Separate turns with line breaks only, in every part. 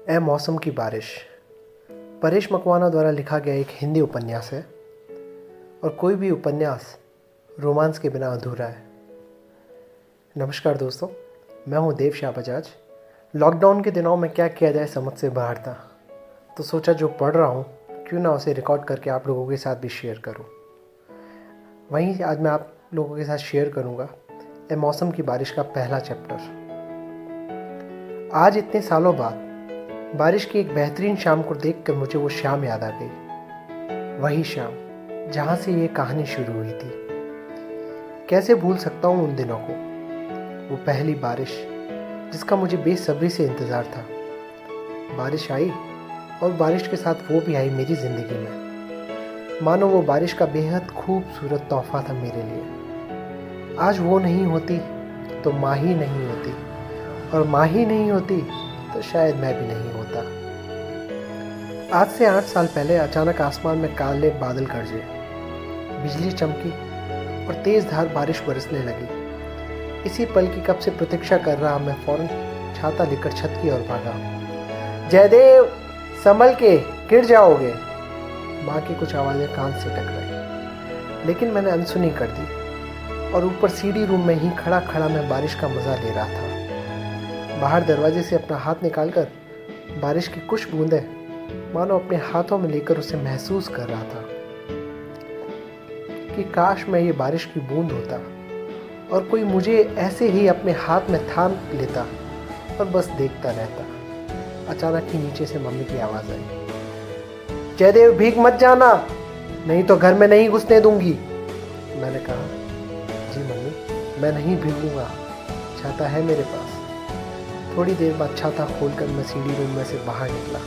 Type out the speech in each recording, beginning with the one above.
ए मौसम की बारिश परेश मकवाना द्वारा लिखा गया एक हिंदी उपन्यास है और कोई भी उपन्यास रोमांस के बिना अधूरा है। नमस्कार दोस्तों, मैं हूं देव शाह बजाज। लॉकडाउन के दिनों में क्या किया जाए समझ से बाहर था, तो सोचा जो पढ़ रहा हूं क्यों ना उसे रिकॉर्ड करके आप लोगों के साथ भी शेयर करूं। वहीं आज मैं आप लोगों के साथ शेयर करूंगा ए मौसम की बारिश का पहला चैप्टर। आज इतने सालों बाद बारिश की एक बेहतरीन शाम को देखकर मुझे वो शाम याद आ गई, वही शाम जहाँ से ये कहानी शुरू हुई थी। कैसे भूल सकता हूँ उन दिनों को, वो पहली बारिश जिसका मुझे बेसब्री से इंतज़ार था। बारिश आई और बारिश के साथ वो भी आई मेरी ज़िंदगी में, मानो वो बारिश का बेहद खूबसूरत तोहफा था मेरे लिए। आज वो नहीं होती तो माँ ही नहीं होती, और माँ ही नहीं होती तो शायद मैं भी नहीं होता। आज से 8 साल पहले अचानक आसमान में काले बादल गरजे, बिजली चमकी और तेज धार बारिश बरसने लगी। इसी पल की कब से प्रतीक्षा कर रहा मैं फौरन छाता लेकर छत की ओर भागा। जयदेव, संभल के, गिर जाओगे। माँ की कुछ आवाज़ें कान से टकराई, लेकिन मैंने अनसुनी कर दी और ऊपर सीढ़ी रूम में ही खड़ा खड़ा मैं बारिश का मज़ा ले रहा था। बाहर दरवाजे से अपना हाथ निकालकर बारिश की कुछ बूंदें मानो अपने हाथों में लेकर उसे महसूस कर रहा था कि काश मैं ये बारिश की बूंद होता और कोई मुझे ऐसे ही अपने हाथ में थाम लेता और बस देखता रहता। अचानक ही नीचे से मम्मी की आवाज़ आई, जयदेव भीग मत जाना, नहीं तो घर में नहीं घुसने दूंगी। मैंने कहा, जी मम्मी, मैं नहीं भीगूंगा, छाता है मेरे पास। थोड़ी देर बाद छाता खोलकर मैं सीढ़ी रूम में से बाहर निकला।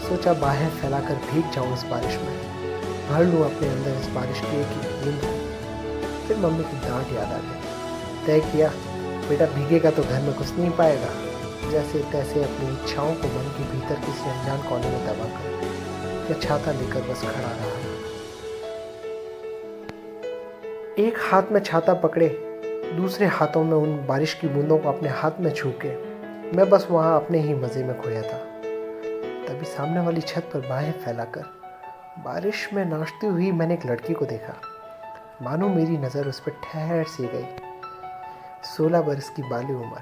सोचा बाहर फैलाकर भीग जाऊं इस बारिश में, भर लूं अपने अंदर इस बारिश की एक बूंद को। फिर मम्मी की डांट याद आ गई। तय किया, बेटा भीगेगा तो घर में घुस नहीं पाएगा। जैसे तैसे अपनी इच्छाओं को मन के भीतर किसी अनजान कोने में दबाकर मैं छाता लेकर बस खड़ा रहा। एक हाथ में छाता पकड़े, दूसरे हाथों में उन बारिश की बूंदों को अपने हाथ में छू के मैं बस वहाँ अपने ही मज़े में खोया था। तभी सामने वाली छत पर बाहें फैलाकर बारिश में नाचती हुई मैंने एक लड़की को देखा। मानो मेरी नज़र उस पर ठहर सी गई। 16 बरस की बाली उम्र,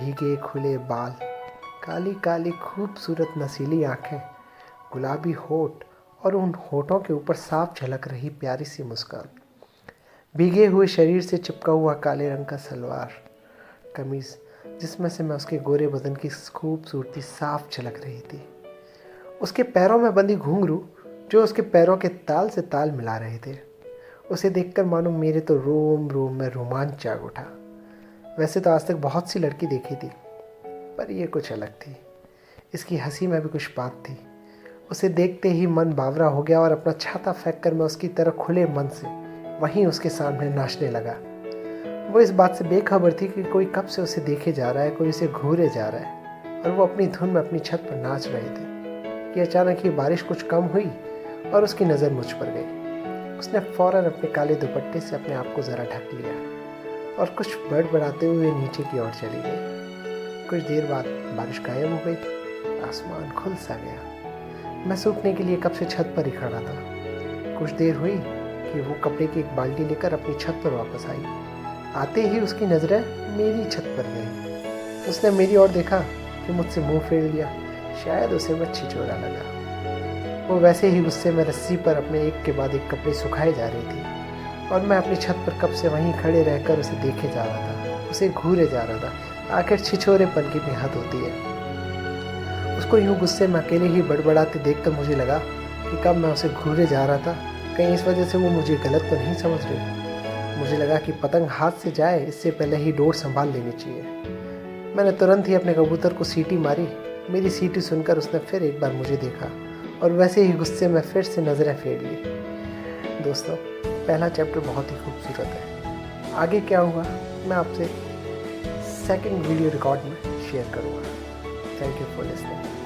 भीगे खुले बाल, काली काली खूबसूरत नसीली आँखें, गुलाबी होठ और उन होठों के ऊपर साफ झलक रही प्यारी सी मुस्कान, भीगे हुए शरीर से चिपका हुआ काले रंग का सलवार कमीज़ जिसमें से मैं उसके गोरे बदन की खूबसूरती साफ झलक रही थी। उसके पैरों में बंदी घुंघरू जो उसके पैरों के ताल से ताल मिला रहे थे। उसे देखकर मानो मेरे तो रोम रोम में रोमांच जाग उठा। वैसे तो आज तक बहुत सी लड़की देखी थी, पर ये कुछ अलग थी। इसकी हंसी में भी कुछ बात थी। उसे देखते ही मन बावरा हो गया और अपना छाता फेंक कर मैं उसकी तरफ खुले मन से वहीं उसके सामने नाचने लगा। वो इस बात से बेखबर थी कि कोई कब से उसे देखे जा रहा है, कोई उसे घूरे जा रहा है, और वो अपनी धुन में अपनी छत पर नाच रहे थे कि अचानक ही बारिश कुछ कम हुई और उसकी नज़र मुझ पर गई। उसने फ़ौरन अपने काले दुपट्टे से अपने आप को ज़रा ढक लिया और कुछ बड़बड़ाते हुए नीचे की ओर चली गई। कुछ देर बाद बारिश गायब हो गई, आसमान खुल सा गया। मैं सूखने के लिए कब से छत पर ही खड़ा था। कुछ देर हुई कि वो कपड़े की एक बाल्टी लेकर अपनी छत पर वापस आई। आते ही उसकी नज़रें मेरी छत पर गई। उसने मेरी ओर देखा कि मुझसे मुंह फेर लिया। शायद उसे मैं छिछोरा लगा। वो वैसे ही गुस्से में रस्सी पर अपने एक के बाद एक कपड़े सुखाए जा रही थी और मैं अपनी छत पर कब से वहीं खड़े रहकर उसे देखे जा रहा था, उसे घूरे जा रहा था। आखिर छिछोरेपन की भी हद होती है। उसको यूँ गुस्से में अकेले ही बड़बड़ाते देखकर मुझे लगा कि कब मैं उसे घूरे जा रहा था, कहीं इस वजह से वो मुझे गलत तो नहीं समझ रही। मुझे लगा कि पतंग हाथ से जाए इससे पहले ही डोर संभाल लेनी चाहिए। मैंने तुरंत ही अपने कबूतर को सीटी मारी। मेरी सीटी सुनकर उसने फिर एक बार मुझे देखा और वैसे ही गुस्से में फिर से नज़रें फेर ली। दोस्तों, पहला चैप्टर बहुत ही खूबसूरत है। आगे क्या हुआ मैं आपसे सेकंड वीडियो रिकॉर्ड में शेयर करूँगा। Thank you for listening.